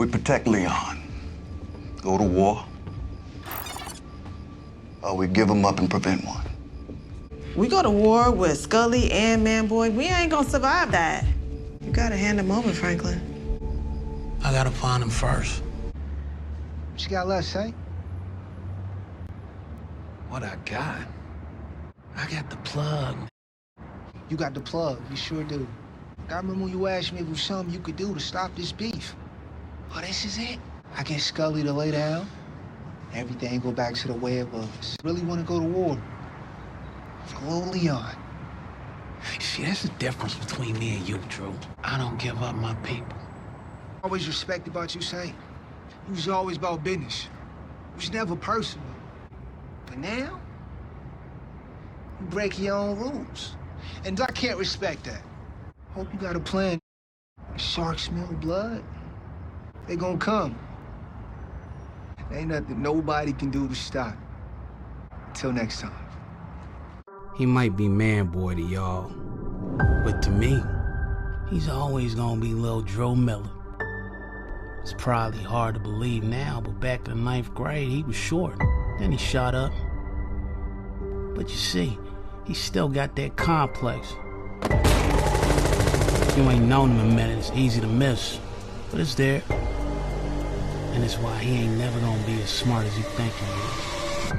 We protect Leon, go to war, or we give him up and prevent one. We go to war with Scully and Manboy. We ain't gonna survive that. You gotta hand him over, Franklin. I gotta find him first. What you got left, Saint? What I got? I got the plug. You got the plug, you sure do. I remember when you asked me if there was something you could do to stop this beef. Oh, this is it? I get Scully to lay down, everything go back to the way it was. Really want to go to war. For little Leon. See, that's the difference between me and you, Drew. I don't give up my people. Always respect about you, Saint. You was always about business. It was never personal. But now, you break your own rules. And I can't respect that. Hope you got a plan. Sharks smell blood. They gonna come. Ain't nothing nobody can do to stop. Till next time. He might be Manboy to y'all, but to me, he's always gonna be Lil Drew Miller. It's probably hard to believe now, but back in the 9th grade, he was short. Then he shot up. But you see, he still got that complex. If you ain't known him a minute, it's easy to miss, but it's there. And it's why he ain't never gonna be as smart as you think he is.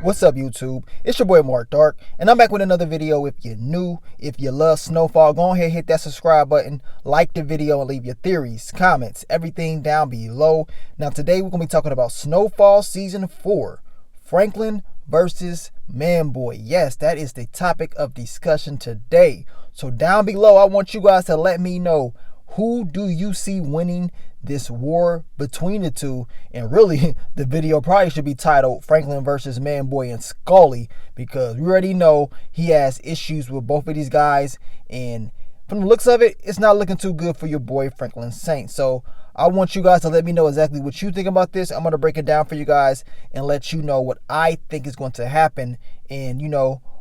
What's up, YouTube? It's your boy Mark Dark, and I'm back with another video. If you're new, if you love Snowfall, go ahead and hit that subscribe button, like the video, and leave your theories, comments, everything down below. Now, today we're going to be talking about Snowfall Season 4, Franklin versus Manboy. Yes, that is the topic of discussion today. So down below, I want you guys to let me know, who do you see winning this war between the two? And really, the video probably should be titled Franklin versus Manboy and Scully, because we already know he has issues with both of these guys, and from the looks of it, it's not looking too good for your boy Franklin Saint. So I want you guys to let me know exactly what you think about this. I'm going to break it down for you guys and let you know what I think is going to happen, and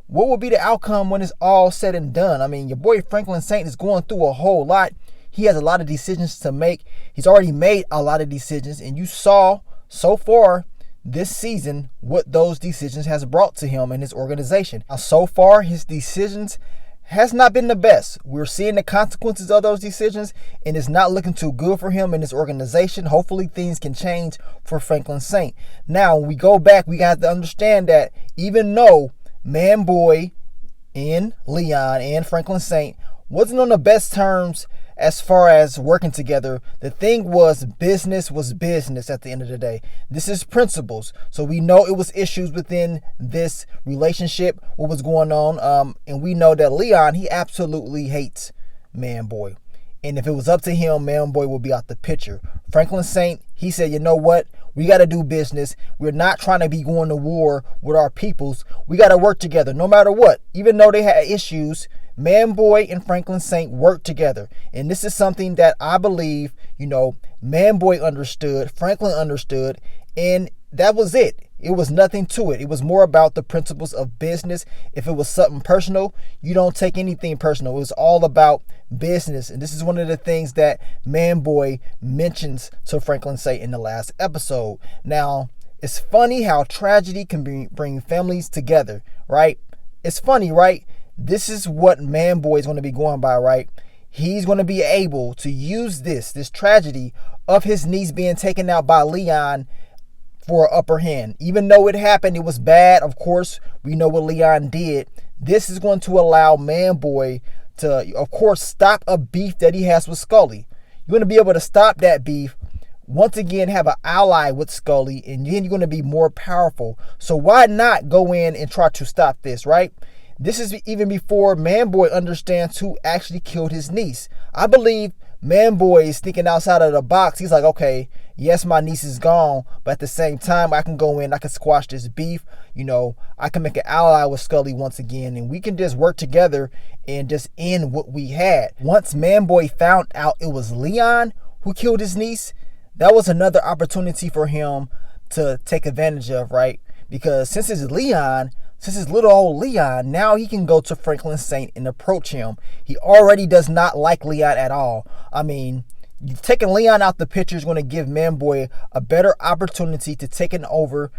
what will be the outcome when it's all said and done. I mean, your boy Franklin Saint is going through a whole lot. He has a lot of decisions to make. He's already made a lot of decisions, and you saw so far this season what those decisions has brought to him and his organization. Now, so far, his decisions has not been the best. We're seeing the consequences of those decisions, and it's not looking too good for him and his organization. Hopefully, things can change for Franklin Saint. Now, when we go back, we got to understand that even though Manboy and Leon and Franklin Saint wasn't on the best terms as far as working together, the thing was business at the end of the day. This is principles. So we know it was issues within this relationship, what was going on. And we know that Leon, he absolutely hates Manboy. And if it was up to him, Manboy will be out the picture. Franklin Saint, he said, you know what? We got to do business. We're not trying to be going to war with our peoples. We got to work together no matter what. Even though they had issues, Manboy and Franklin Saint worked together. And this is something that I believe, Manboy understood, Franklin understood, and that was it. It was nothing to it. It was more about the principles of business. If it was something personal, you don't take anything personal. It was all about business. And this is one of the things that Manboy mentions to Franklin Saint in the last episode. Now, it's funny how tragedy can bring families together, right? It's funny, right? This is what Manboy is going to be going by, right? He's going to be able to use this tragedy of his niece being taken out by Leon for an upper hand. Even though it happened, it was bad. Of course, we know what Leon did. This is going to allow Manboy to, of course, stop a beef that he has with Scully. You're going to be able to stop that beef. Once again, have an ally with Scully, and then you're going to be more powerful. So why not go in and try to stop this, right? This is even before Manboy understands who actually killed his niece. I believe Manboy is thinking outside of the box. He's like, okay, yes, my niece is gone, but at the same time, I can go in, I can squash this beef. I can make an ally with Scully once again, and we can just work together and just end what we had. Once Manboy found out it was Leon who killed his niece, that was another opportunity for him to take advantage of, right? Because since it's little old Leon, now he can go to Franklin Saint and approach him. He already does not like Leon at all. I mean, You've taken Leon out the picture is going to give Manboy a better opportunity to taking over,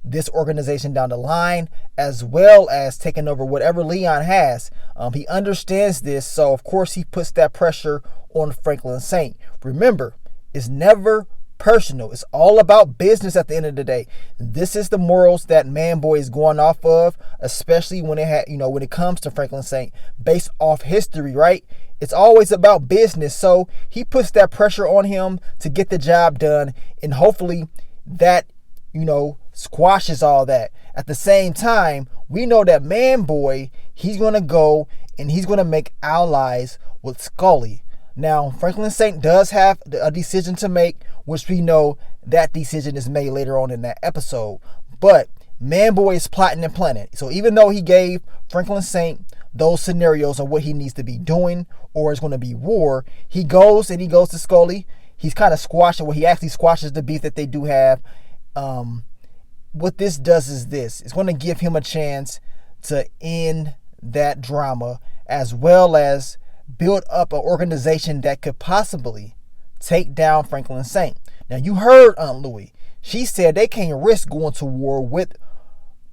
this organization down the line, as well as taking over whatever Leon has. He understands this, so of course he puts that pressure on Franklin Saint. Remember, it's never personal. It's all about business at the end of the day. This is the morals that Manboy is going off of, especially when when it comes to Franklin Saint, based off history, right? It's always about business. So he puts that pressure on him to get the job done, and hopefully that, squashes all that. At the same time, we know that Manboy, he's going to go and he's going to make allies with Scully. Now, Franklin Saint does have a decision to make, which we know that decision is made later on in that episode. But Manboy is plotting and planning. So even though he gave Franklin Saint those scenarios of what he needs to be doing, or it's going to be war, he goes to Scully. He's kind of squashing, he actually squashes the beef that they do have. What this does is this. It's going to give him a chance to end that drama, as well as build up an organization that could possibly take down Franklin Saint. Now, you heard Aunt Louie. She said they can't risk going to war with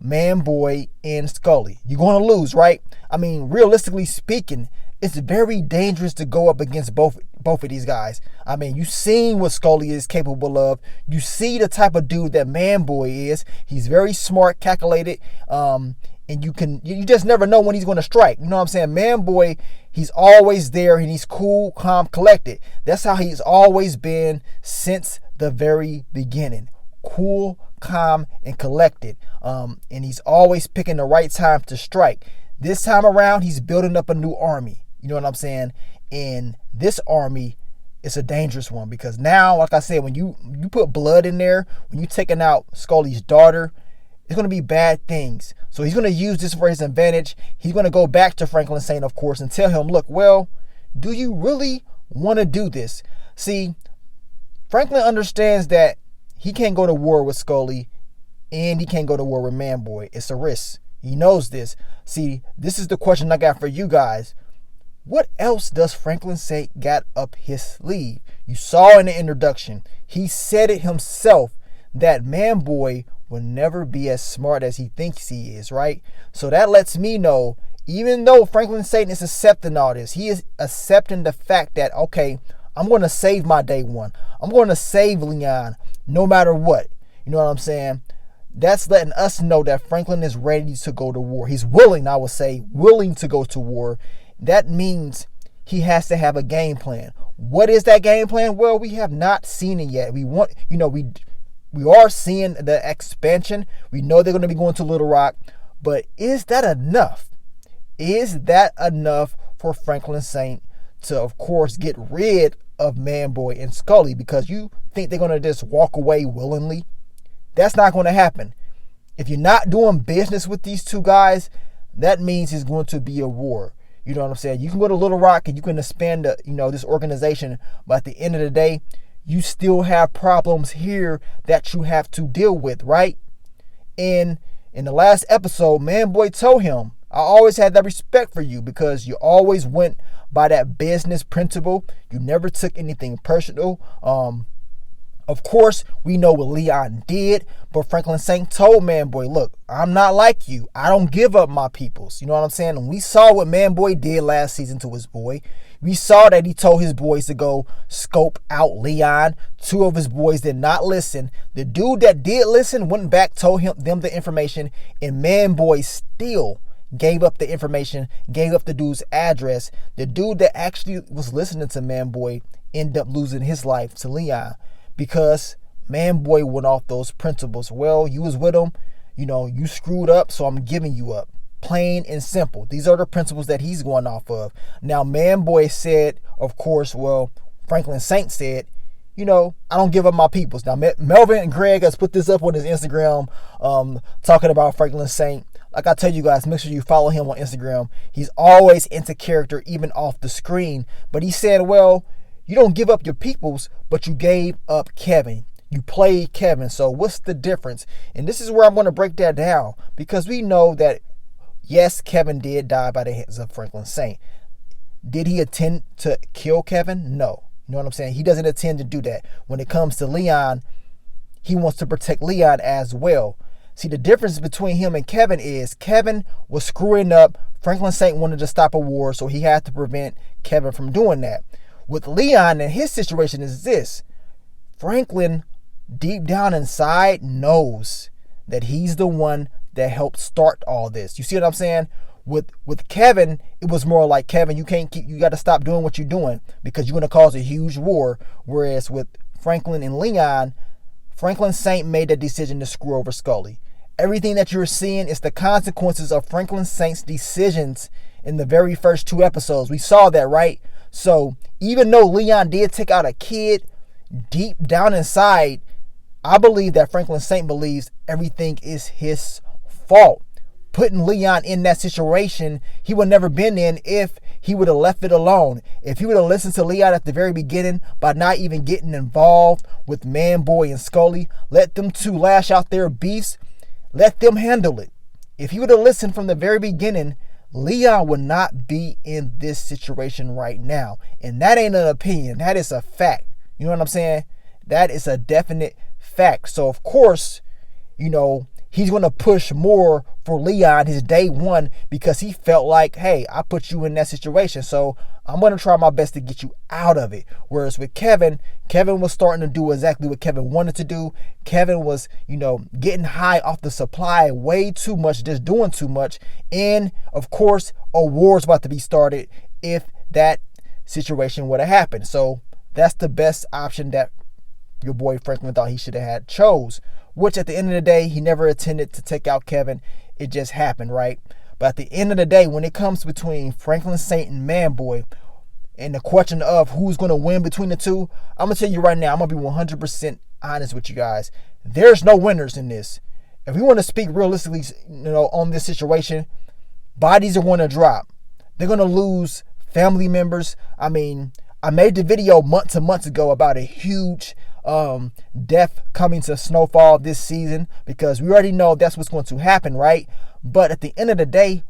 Manboy and Scully. You're going to lose, right? I mean, realistically speaking, it's very dangerous to go up against both of these guys. I mean, you've seen what Scully is capable of. You see the type of dude that Manboy is. He's very smart, calculated, and you just never know when he's going to strike. You know what I'm saying? Manboy, he's always there, and he's cool, calm, collected. That's how he's always been since the very beginning. Cool, calm, and collected. And he's always picking the right time to strike. This time around, he's building up a new army. You know what I'm saying? And this army is a dangerous one, because now, like I said, when you put blood in there, when you're taking out Scully's daughter, it's going to be bad things. So he's going to use this for his advantage. He's going to go back to Franklin Saint, of course, and tell him, look, well, do you really want to do this? See, Franklin understands that he can't go to war with Scully, and he can't go to war with Manboy. It's a risk. He knows this. See, this is the question I got for you guys. What else does Franklin Saint got up his sleeve? You saw in the introduction, he said it himself that Manboy will never be as smart as he thinks he is, right? So that lets me know, even though Franklin Saint is accepting all this, he is accepting the fact that, okay, I'm going to save my day one. I'm going to save Leon no matter what. You know what I'm saying? That's letting us know that Franklin is ready to go to war. He's willing, I would say, willing to go to war. That means he has to have a game plan. What is that game plan? Well, we have not seen it yet. We are seeing the expansion. We know they're going to be going to Little Rock. But is that enough? Is that enough for Franklin Saint to, of course, get rid of Manboy and Scully? Because you think they're going to just walk away willingly? That's not going to happen. If you're not doing business with these two guys, that means it's going to be a war. You know what I'm saying? You can go to Little Rock and you can expand this organization, but at the end of the day, you still have problems here that you have to deal with, right? And in the last episode, Manboy told him, I always had that respect for you because you always went by that business principle. You never took anything personal. Of course, we know what Leon did, but Franklin Saint told Manboy, look, I'm not like you. I don't give up my peoples. You know what I'm saying? And we saw what Manboy did last season to his boy. We saw that he told his boys to go scope out Leon. Two of his boys did not listen. The dude that did listen went back, told them the information, and Manboy still gave up the information, gave up the dude's address. The dude that actually was listening to Manboy ended up losing his life to Leon, because Manboy went off those principles. Well, you was with him, you screwed up, so I'm giving you up. Plain and simple. These are the principles that he's going off of. Now, Manboy said, of course, Franklin Saint said, I don't give up my peoples. Now, Melvin and Greg has put this up on his Instagram, talking about Franklin Saint. Like I tell you guys, make sure you follow him on Instagram. He's always into character, even off the screen. But he said, you don't give up your peoples, but you gave up Kevin. You played Kevin. So what's the difference? And this is where I'm going to break that down, because we know that, yes, Kevin did die by the hands of Franklin Saint. Did he intend to kill Kevin? No. You know what I'm saying? He doesn't intend to do that. When it comes to Leon, he wants to protect Leon as well. See, the difference between him and Kevin is Kevin was screwing up. Franklin Saint wanted to stop a war, so he had to prevent Kevin from doing that. With Leon and his situation is this. Franklin, deep down inside, knows that he's the one that helped start all this. You see what I'm saying? With Kevin, it was more like, Kevin, you got to stop doing what you're doing because you're going to cause a huge war. Whereas with Franklin and Leon, Franklin Saint made the decision to screw over Scully. Everything that you're seeing is the consequences of Franklin Saint's decisions in the very first 2 episodes. We saw that, right? So even though Leon did take out a kid, deep down inside, I believe that Franklin Saint believes everything is his fault. Putting Leon in that situation he would never been in if he would have left it alone. If he would have listened to Leon at the very beginning by not even getting involved with Manboy and Scully, let them two lash out their beefs, let them handle it. If he would have listened from the very beginning, Leon would not be in this situation right now. And that ain't an opinion. That is a fact. You know what I'm saying? That is a definite fact. So, of course, you know, he's going to push more for Leon his day one because he felt like, hey, I put you in that situation, so I'm going to try my best to get you out of it. Whereas with Kevin was starting to do exactly what Kevin wanted to do. Kevin was, you know, getting high off the supply way too much, just doing too much. And, of course, a war's about to be started if that situation would have happened. So that's the best option that your boy Franklin thought he should have had chose. Which at the end of the day, he never intended to take out Kevin. It just happened, right? But at the end of the day, when it comes between Franklin Saint and Manboy, and the question of who's going to win between the two, I'm going to tell you right now, I'm going to be 100% honest with you guys. There's no winners in this. If we want to speak realistically, you know, on this situation, bodies are going to drop. They're going to lose family members. I mean, I made the video months and months ago about a huge death coming to Snowfall this season because we already know that's what's going to happen, right? But at the end of the day,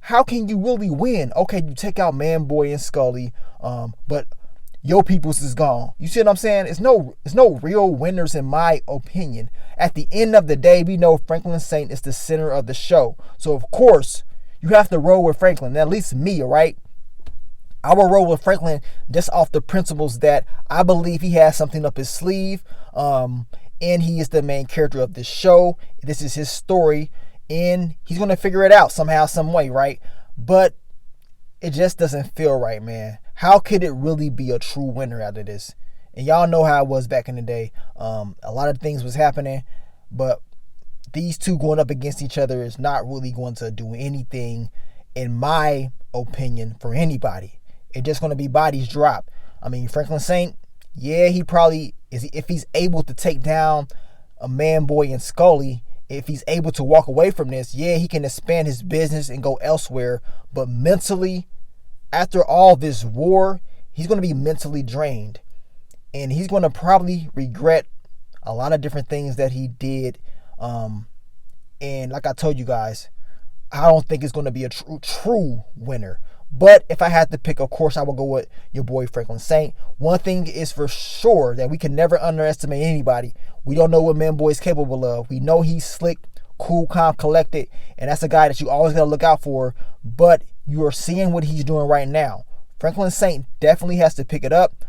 how can you really win? Okay, you take out Manboy and Scully, but your peoples is gone. You see what I'm saying? It's no real winners in my opinion. At the end of the day, we know Franklin Saint is the center of the show. So of course, you have to roll with Franklin, at least me, right? I will roll with Franklin just off the principles that I believe he has something up his sleeve. And he is the main character of this show. This is his story. And he's going to figure it out somehow, some way, right? But it just doesn't feel right, man. How could it really be a true winner out of this? And y'all know how it was back in the day. A lot of things was happening. But these two going up against each other is not really going to do anything, in my opinion, for anybody. It's just going to be bodies drop. I mean, Franklin Saint, yeah, he probably is, if he's able to take down a Manboy and Scully, if he's able to walk away from this, yeah, he can expand his business and go elsewhere. But mentally, after all this war, he's going to be mentally drained. And he's going to probably regret a lot of different things that he did. And like I told you guys, I don't think it's going to be a true winner. But if I had to pick, of course, I would go with your boy Franklin Saint. One thing is for sure that we can never underestimate anybody. We don't know what Manboy is capable of. We know he's slick, cool, calm, collected, and that's a guy that you always got to look out for. But you are seeing what he's doing right now. Franklin Saint definitely has to pick it up.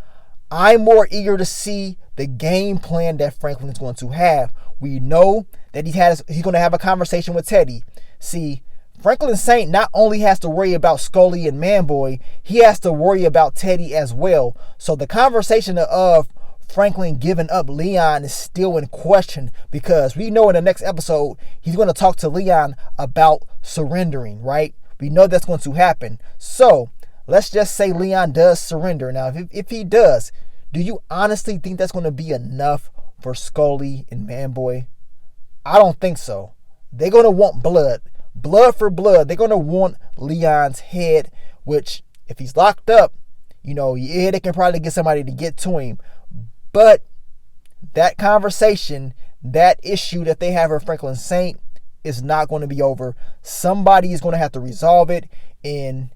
I'm more eager to see the game plan that Franklin is going to have. We know that he's going to have a conversation with Teddy. See, Franklin Saint not only has to worry about Scully and Manboy, he has to worry about Teddy as well. So the conversation of Franklin giving up Leon is still in question because we know in the next episode he's going to talk to Leon about surrendering, right? We know that's going to happen. So let's just say Leon does surrender. Now, if he does, do you honestly think that's going to be enough for Scully and Manboy? I don't think so. They're going to want blood. Blood for blood. They're going to want Leon's head, which if he's locked up, you know, yeah, they can probably get somebody to get to him. But that conversation, that issue that they have with Franklin Saint is not going to be over. Somebody is going to have to resolve it. And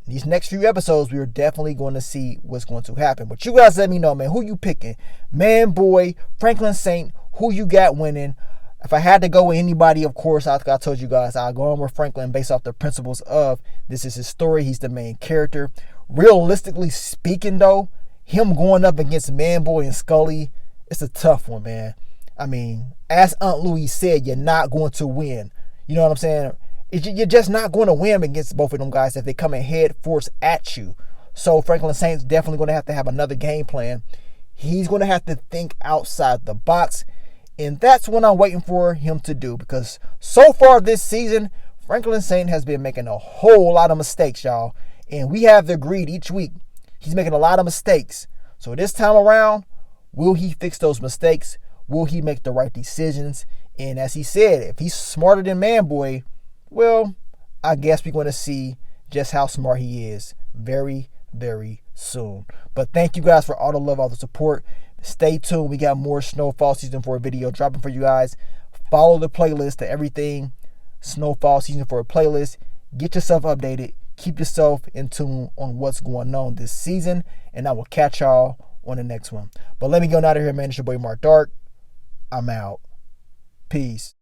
these next few episodes, we are definitely going to see what's going to happen. But you guys let me know, man, who you picking? Manboy, Franklin Saint, who you got winning? If I had to go with anybody, of course, I told you guys, I'll go on with Franklin based off the principles of this is his story. He's the main character. Realistically speaking, though, him going up against Manboy and Scully, it's a tough one, man. I mean, as Aunt Louie said, you're not going to win. You know what I'm saying? You're just not going to win against both of them guys if they come in head force at you. So Franklin Saint's definitely going to have another game plan. He's going to have to think outside the box. And that's what I'm waiting for him to do. Because so far this season, Franklin Saint has been making a whole lot of mistakes, y'all. And we have agreed each week he's making a lot of mistakes. So this time around, will he fix those mistakes? Will he make the right decisions? And as he said, if he's smarter than Manboy, well, I guess we're going to see just how smart he is very, very soon. But thank you guys for all the love, all the support. Stay tuned. We got more Snowfall Season 4 video dropping for you guys. Follow the playlist to everything Snowfall Season 4 playlist. Get yourself updated. Keep yourself in tune on what's going on this season. And I will catch y'all on the next one. But let me go out of here, man. It's your boy Mark Dark. I'm out. Peace.